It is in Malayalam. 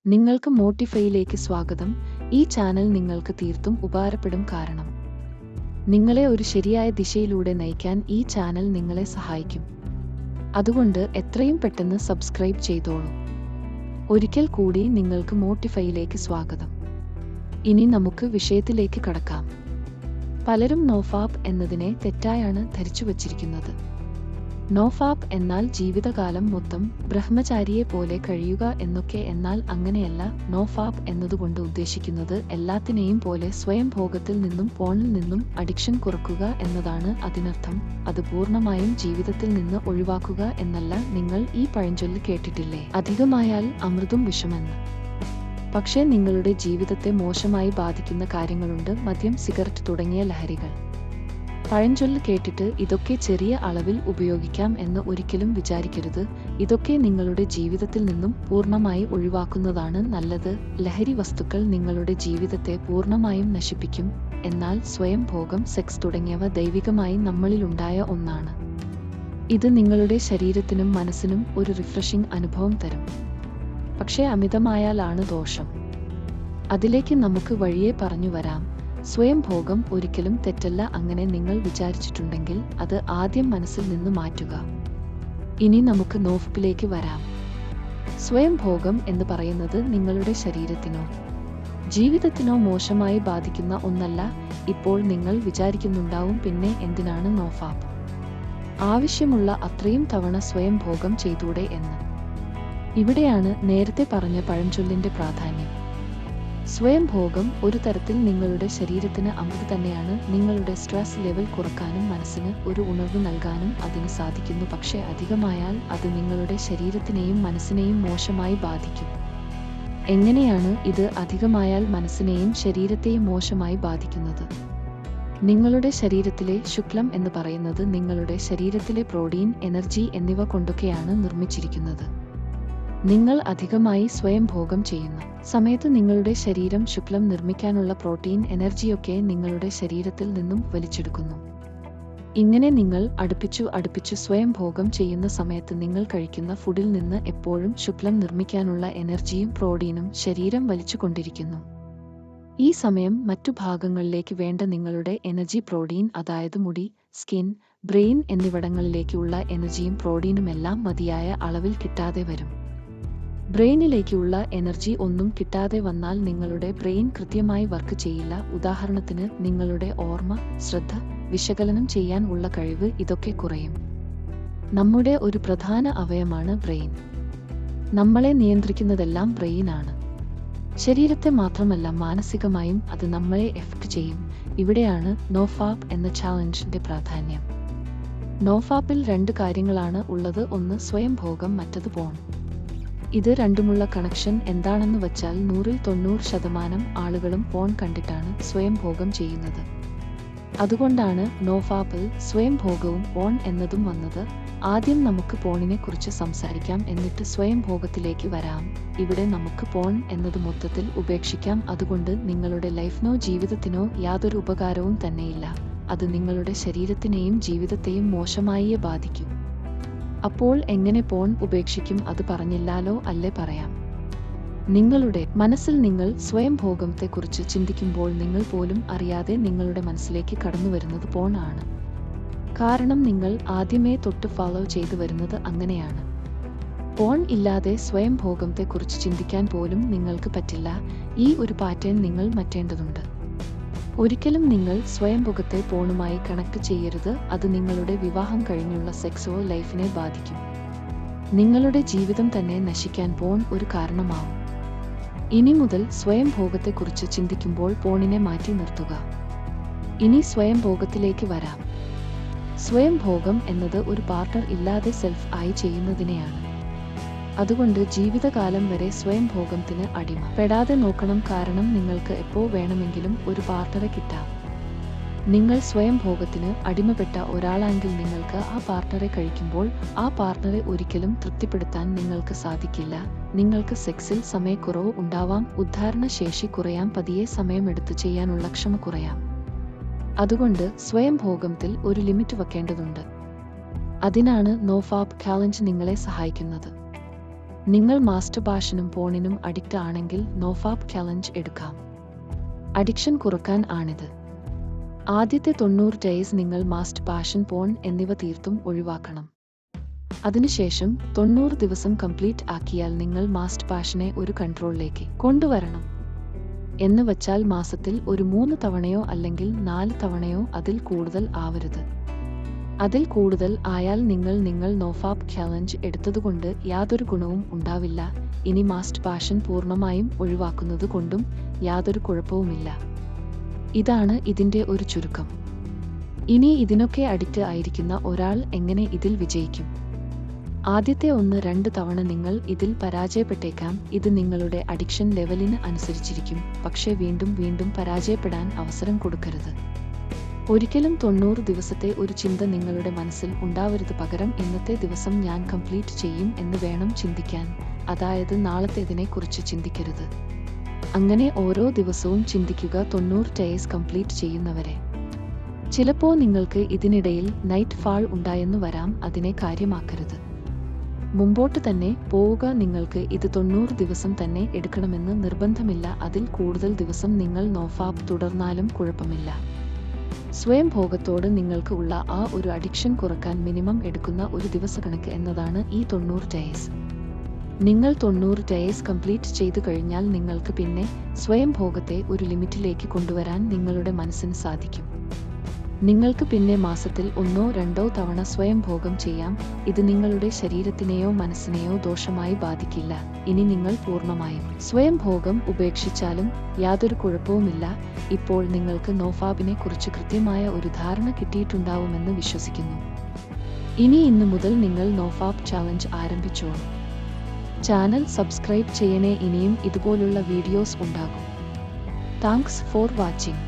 നിങ്ങൾക്ക് മോട്ടിഫൈയിലേക്ക് സ്വാഗതം. ഈ ചാനൽ നിങ്ങൾക്ക് തീർത്തും ഉപകാരപ്പെടും, കാരണം നിങ്ങളെ ഒരു ശരിയായ ദിശയിലൂടെ നയിക്കാൻ ഈ ചാനൽ നിങ്ങളെ സഹായിക്കും. അതുകൊണ്ട് എത്രയും പെട്ടെന്ന് സബ്സ്ക്രൈബ് ചെയ്തോളൂ. ഒരിക്കൽ കൂടി നിങ്ങൾക്ക് മോട്ടിഫൈയിലേക്ക് സ്വാഗതം. ഇനി നമുക്ക് വിഷയത്തിലേക്ക് കടക്കാം. പലരും നോഫാബ് എന്നതിനെ തെറ്റായാണ് ധരിച്ചു വച്ചിരിക്കുന്നത്. നോഫാബ് എന്നാൽ ജീവിതകാലം മൊത്തം ബ്രഹ്മചാരിയെ പോലെ കഴിയുക എന്നൊക്കെ. എന്നാൽ അങ്ങനെയല്ല. നോഫാബ് എന്നതുകൊണ്ട് ഉദ്ദേശിക്കുന്നത് എല്ലാത്തിനെയും പോലെ സ്വയം ഭോഗത്തിൽ നിന്നും പോണിൽ നിന്നും അഡിക്ഷൻ കുറക്കുക എന്നതാണ് അതിനർത്ഥം. അത് പൂർണ്ണമായും ജീവിതത്തിൽ നിന്ന് ഒഴിവാക്കുക എന്നല്ല. നിങ്ങൾ ഈ പഴഞ്ചൊല്ല് കേട്ടിട്ടില്ലേ, അധികമായാൽ അമൃതും വിഷമെന്ന്? പക്ഷേ നിങ്ങളുടെ ജീവിതത്തെ മോശമായി ബാധിക്കുന്ന കാര്യങ്ങളുണ്ട്: മദ്യം, സിഗരറ്റ് തുടങ്ങിയ ലഹരികൾ. പഴഞ്ചൊല്ല് കേട്ടിട്ട് ഇതൊക്കെ ചെറിയ അളവിൽ ഉപയോഗിക്കാം എന്ന് ഒരിക്കലും വിചാരിക്കരുത്. ഇതൊക്കെ നിങ്ങളുടെ ജീവിതത്തിൽ നിന്നും പൂർണ്ണമായി ഒഴിവാക്കുന്നതാണ് നല്ലത്. ലഹരി വസ്തുക്കൾ നിങ്ങളുടെ ജീവിതത്തെ പൂർണ്ണമായും നശിപ്പിക്കും. എന്നാൽ സ്വയം ഭോഗം, സെക്സ് തുടങ്ങിയവ ദൈവികമായി നമ്മളിലുണ്ടായ ഒന്നാണ്. ഇത് നിങ്ങളുടെ ശരീരത്തിനും മനസ്സിനും ഒരു റിഫ്രഷിംഗ് അനുഭവം തരും. പക്ഷേ അമിതമായാലാണ് ദോഷം. അതിലേക്ക് നമുക്ക് വഴിയെ പറഞ്ഞു വരാം. സ്വയം ഭോഗം ഒരിക്കലും തെറ്റല്ല. അങ്ങനെ നിങ്ങൾ വിചാരിച്ചിട്ടുണ്ടെങ്കിൽ അത് ആദ്യം മനസ്സിൽ നിന്ന് മാറ്റുക. ഇനി നമുക്ക് നോഫിലേക്ക് വരാം. സ്വയം ഭോഗം എന്ന് പറയുന്നത് നിങ്ങളുടെ ശരീരത്തിനോ ജീവിതത്തിനോ മോശമായി ബാധിക്കുന്ന ഒന്നല്ല. ഇപ്പോൾ നിങ്ങൾ വിചാരിക്കുന്നുണ്ടാവും, പിന്നെ എന്തിനാണ് നോഫാബ്? ആവശ്യമുള്ള അത്രയും തവണ സ്വയം ഭോഗം ചെയ്തൂടെ എന്ന്. ഇവിടെയാണ് നേരത്തെ പറഞ്ഞ പഴഞ്ചൊല്ലിന്റെ പ്രാധാന്യം. സ്വയം ഭോഗം ഒരു തരത്തിൽ നിങ്ങളുടെ ശരീരത്തിന് അമൃത് തന്നെയാണ്. നിങ്ങളുടെ സ്ട്രെസ് ലെവൽ കുറക്കാനും മനസ്സിന് ഒരു ഉണർവ് നൽകാനും അതിന് സാധിക്കുന്നു. പക്ഷേ അധികമായാൽ അത് നിങ്ങളുടെ ശരീരത്തിനെയും മനസ്സിനെയും മോശമായി ബാധിക്കും. എങ്ങനെയാണ് ഇത് അധികമായാൽ മനസ്സിനെയും ശരീരത്തെയും മോശമായി ബാധിക്കുന്നത്? നിങ്ങളുടെ ശരീരത്തിലെ ശുക്ലം എന്ന് പറയുന്നത് നിങ്ങളുടെ ശരീരത്തിലെ പ്രോട്ടീൻ, എനർജി എന്നിവ കൊണ്ടൊക്കെയാണ് നിർമ്മിച്ചിരിക്കുന്നത്. നിങ്ങൾ അധികമായി സ്വയം ഭോഗം ചെയ്യുന്ന സമയത്ത് നിങ്ങളുടെ ശരീരം ശുക്ലം നിർമ്മിക്കാനുള്ള പ്രോട്ടീൻ, എനർജിയൊക്കെ നിങ്ങളുടെ ശരീരത്തിൽ നിന്നും വലിച്ചെടുക്കുന്നു. ഇങ്ങനെ നിങ്ങൾ അടുപ്പിച്ചു സ്വയം ഭോഗം ചെയ്യുന്ന സമയത്ത് നിങ്ങൾ കഴിക്കുന്ന ഫുഡിൽ നിന്ന് എപ്പോഴും ശുക്ലം നിർമ്മിക്കാനുള്ള എനർജിയും പ്രോട്ടീനും ശരീരം വലിച്ചുകൊണ്ടിരിക്കുന്നു. ഈ സമയം മറ്റു ഭാഗങ്ങളിലേക്ക് വേണ്ട നിങ്ങളുടെ എനർജി, പ്രോട്ടീൻ, അതായത് മുടി, സ്കിൻ, ബ്രെയിൻ എന്നിവിടങ്ങളിലേക്കുള്ള എനർജിയും പ്രോട്ടീനുമെല്ലാം മതിയായ അളവിൽ കിട്ടാതെ വരും. ബ്രെയിനിലേക്കുള്ള എനർജി ഒന്നും കിട്ടാതെ വന്നാൽ നിങ്ങളുടെ ബ്രെയിൻ കൃത്യമായി വർക്ക് ചെയ്യില്ല. ഉദാഹരണത്തിന് നിങ്ങളുടെ ഓർമ്മ, ശ്രദ്ധ, വിശകലനം ചെയ്യാൻ ഉള്ള കഴിവ്, ഇതൊക്കെ കുറയും. നമ്മുടെ ഒരു പ്രധാന അവയവമാണ് ബ്രെയിൻ. നമ്മളെ നിയന്ത്രിക്കുന്നതെല്ലാം ബ്രെയിൻ ആണ്. ശരീരത്തെ മാത്രമല്ല, മാനസികമായും അത് നമ്മളെ എഫക്ട് ചെയ്യും. ഇവിടെയാണ് നോഫാബ് എന്ന ചാലഞ്ചിന്റെ പ്രാധാന്യം. നോഫാബിൽ 2 കാര്യങ്ങളാണ് ഉള്ളത്. ഒന്ന് സ്വയം ഭോഗം, മറ്റത് പോൺ. ഇത് രണ്ടുമുള്ള കണക്ഷൻ എന്താണെന്ന് വച്ചാൽ 100-ൽ 90% ആളുകളും പോൺ കണ്ടിട്ടാണ് സ്വയം ഭോഗം ചെയ്യുന്നത്. അതുകൊണ്ടാണ് നോഫാബിൽ സ്വയം ഭോഗവും പോൺ എന്നതും വന്നത്. ആദ്യം നമുക്ക് പോണിനെ കുറിച്ച് സംസാരിക്കാം, എന്നിട്ട് സ്വയം ഭോഗത്തിലേക്ക് വരാം. ഇവിടെ നമുക്ക് പോൺ എന്നത് മൊത്തത്തിൽ ഉപേക്ഷിക്കാം. അതുകൊണ്ട് നിങ്ങളുടെ ലൈഫിനോ ജീവിതത്തിനോ യാതൊരു ഉപകാരവും തന്നെയില്ല. അത് നിങ്ങളുടെ ശരീരത്തിനെയും ജീവിതത്തെയും മോശമായേ ബാധിക്കും. അപ്പോൾ എങ്ങനെ പോൺ ഉപേക്ഷിക്കും? അത് പറഞ്ഞില്ലാലോ, അല്ലേ? പറയാം. നിങ്ങളുടെ മനസ്സിൽ നിങ്ങൾ സ്വയം ഭോഗത്തെക്കുറിച്ച് ചിന്തിക്കുമ്പോൾ നിങ്ങൾ പോലും അറിയാതെ നിങ്ങളുടെ മനസ്സിലേക്ക് കടന്നു വരുന്നത് പോൺ ആണ്. കാരണം നിങ്ങൾ ആദ്യമേ തൊട്ട് ഫോളോ ചെയ്തു വരുന്നത് അങ്ങനെയാണ്. പോൺ ഇല്ലാതെ സ്വയം ഭോഗത്തെക്കുറിച്ച് ചിന്തിക്കാൻ പോലും നിങ്ങൾക്ക് പറ്റില്ല. ഈ ഒരു പാറ്റേൺ നിങ്ങൾ മാറ്റേണ്ടതുണ്ട്. ഒരിക്കലും നിങ്ങൾ സ്വയം ഭോഗത്തെ പോണുമായി കണക്ട് ചെയ്യരുത്. അത് നിങ്ങളുടെ വിവാഹം കഴിഞ്ഞുള്ള സെക്സോ ലൈഫിനെ ബാധിക്കും. നിങ്ങളുടെ ജീവിതം തന്നെ നശിക്കാൻ പോൺ ഒരു കാരണമാവും. ഇനി മുതൽ സ്വയം ഭോഗത്തെക്കുറിച്ച് ചിന്തിക്കുമ്പോൾ പോണിനെ മാറ്റി നിർത്തുക. ഇനി സ്വയം ഭോഗത്തിലേക്ക് വരാം. സ്വയം ഭോഗം എന്നത് ഒരു പാർട്ണർ ഇല്ലാതെ സെൽഫ് ആയി ചെയ്യുന്നതിനെയാണ്. അതുകൊണ്ട് ജീവിതകാലം വരെ സ്വയം ഭോഗത്തിന് അടിമപ്പെടാതെ നോക്കണം. കാരണം നിങ്ങൾക്ക് എപ്പോ വേണമെങ്കിലും ഒരു പാർട്ണറെ കിട്ടാം. നിങ്ങൾ സ്വയം ഭോഗത്തിന് അടിമപ്പെട്ട ഒരാളാണെങ്കിൽ നിങ്ങൾക്ക് ആ പാർട്ണറെ കഴിക്കുമ്പോൾ ആ പാർട്ണറെ ഒരിക്കലും തൃപ്തിപ്പെടുത്താൻ നിങ്ങൾക്ക് സാധിക്കില്ല. നിങ്ങൾക്ക് സെക്സിൽ സമയക്കുറവ് ഉണ്ടാവാം, ഉദ്ധാരണ ശേഷി കുറയാം, പതിയെ സമയമെടുത്ത് ചെയ്യാനുള്ള ക്ഷമ കുറയാം. അതുകൊണ്ട് സ്വയം ഭോഗത്തിൽ ഒരു ലിമിറ്റ് വെക്കേണ്ടതുണ്ട്. അതിനാണ് നോഫാബ് ചാലഞ്ച് നിങ്ങളെ സഹായിക്കുന്നത്. നിങ്ങൾ മാസ്റ്റർബേഷനും പോണിനും അഡിക്റ്റ് ആണെങ്കിൽ നോഫാപ്പ് ചലഞ്ച് എടുക്കാം. അഡിക്ഷൻ കുറക്കാൻ ആണിത്. ആദ്യത്തെ 90 ഡേയ്സ് നിങ്ങൾ മാസ്റ്റർബേഷൻ, പോൺ എന്നിവ തീർത്തും ഒഴിവാക്കണം. അതിനുശേഷം 90 ദിവസം കംപ്ലീറ്റ് ആക്കിയാൽ നിങ്ങൾ മാസ്റ്റർബേഷനെ ഒരു കൺട്രോളിലേക്ക് കൊണ്ടുവരണം. എന്ന് വച്ചാൽ മാസത്തിൽ ഒരു 3 തവണയോ അല്ലെങ്കിൽ 4 തവണയോ അതിൽ കൂടുതൽ ആവരുത്. അതിൽ കൂടുതൽ ആയാൽ നിങ്ങൾ നോഫാപ്പ് ചലഞ്ച് എടുത്തതുകൊണ്ട് യാതൊരു ഗുണവും ഉണ്ടാവില്ല. ഇനി മാസ്റ്റർബേഷൻ പൂർണ്ണമായും ഒഴിവാക്കുന്നത് കൊണ്ടും യാതൊരു കുഴപ്പവുമില്ല. ഇതാണ് ഇതിന്റെ ഒരു ചുരുക്കം. ഇനി ഇതിനൊക്കെ അഡിക്റ്റ് ആയിരിക്കുന്ന ഒരാൾ എങ്ങനെ ഇതിൽ വിജയിക്കും? ആദ്യത്തെ 1-2 തവണ നിങ്ങൾ ഇതിൽ പരാജയപ്പെട്ടേക്കാം. ഇത് നിങ്ങളുടെ അഡിക്ഷൻ ലെവലിന് അനുസരിച്ചിരിക്കും. പക്ഷേ വീണ്ടും പരാജയപ്പെടാൻ അവസരം കൊടുക്കരുത്. ഒരിക്കലും 90 ദിവസത്തെ ഒരു ചിന്ത നിങ്ങളുടെ മനസ്സിൽ ഉണ്ടാവരുത്. പകരം ഇന്നത്തെ ദിവസം ഞാൻ കംപ്ലീറ്റ് ചെയ്യും എന്ന് വേണം ചിന്തിക്കാൻ. അതായത് നാളത്തേതിനെ കുറിച്ച് ചിന്തിക്കരുത്. അങ്ങനെ ഓരോ ദിവസവും ചിന്തിക്കുക 90 ഡേയ്സ് കംപ്ലീറ്റ് ചെയ്യുന്നവരെ. ചിലപ്പോൾ നിങ്ങൾക്ക് ഇതിനിടയിൽ നൈറ്റ് ഫാൾ ഉണ്ടായെന്നു വരാം. അതിനെ കാര്യമാക്കരുത്. മുമ്പോട്ട് തന്നെ പോവുക. നിങ്ങൾക്ക് ഇത് 90 ദിവസം തന്നെ എടുക്കണമെന്ന് നിർബന്ധമില്ല. അതിൽ കൂടുതൽ ദിവസം നിങ്ങൾ നോഫാപ്പ് തുടർന്നാലും കുഴപ്പമില്ല. സ്വയം ഭോഗത്തോട് നിങ്ങൾക്ക് ഉള്ള ആ ഒരു അഡിക്ഷൻ കുറക്കാൻ മിനിമം എടുക്കുന്ന ഒരു ദിവസക്കണക്ക് എന്നതാണ് ഈ 90 ഡേയ്സ്. നിങ്ങൾ 90 ഡേയ്സ് കംപ്ലീറ്റ് ചെയ്തു കഴിഞ്ഞാൽ നിങ്ങൾക്ക് പിന്നെ സ്വയം ഭോഗത്തെ ഒരു ലിമിറ്റിലേക്ക് കൊണ്ടുവരാൻ നിങ്ങളുടെ മനസ്സിന് സാധിക്കും. നിങ്ങൾക്ക് പിന്നെ മാസത്തിൽ 1-2 തവണ സ്വയം ഭോഗം ചെയ്യാം. ഇത് നിങ്ങളുടെ ശരീരത്തിനെയോ മനസ്സിനെയോ ദോഷമായി ബാധിക്കില്ല. ഇനി നിങ്ങൾ പൂർണ്ണമായും സ്വയം ഭോഗം ഉപേക്ഷിച്ചാലും യാതൊരു കുഴപ്പവുമില്ല. ഇപ്പോൾ നിങ്ങൾക്ക് നോഫാപ്പിനെ കുറിച്ച് കൃത്യമായ ഒരു ധാരണ കിട്ടിയിട്ടുണ്ടാവുമെന്ന് വിശ്വസിക്കുന്നു. ഇന്ന് മുതൽ നിങ്ങൾ നോഫാപ്പ് ചാലഞ്ച് ആരംഭിച്ചോളൂ. ചാനൽ സബ്സ്ക്രൈബ് ചെയ്യണേ. ഇനിയും ഇതുപോലുള്ള വീഡിയോസ് ഉണ്ടാകും. Thanks for watching.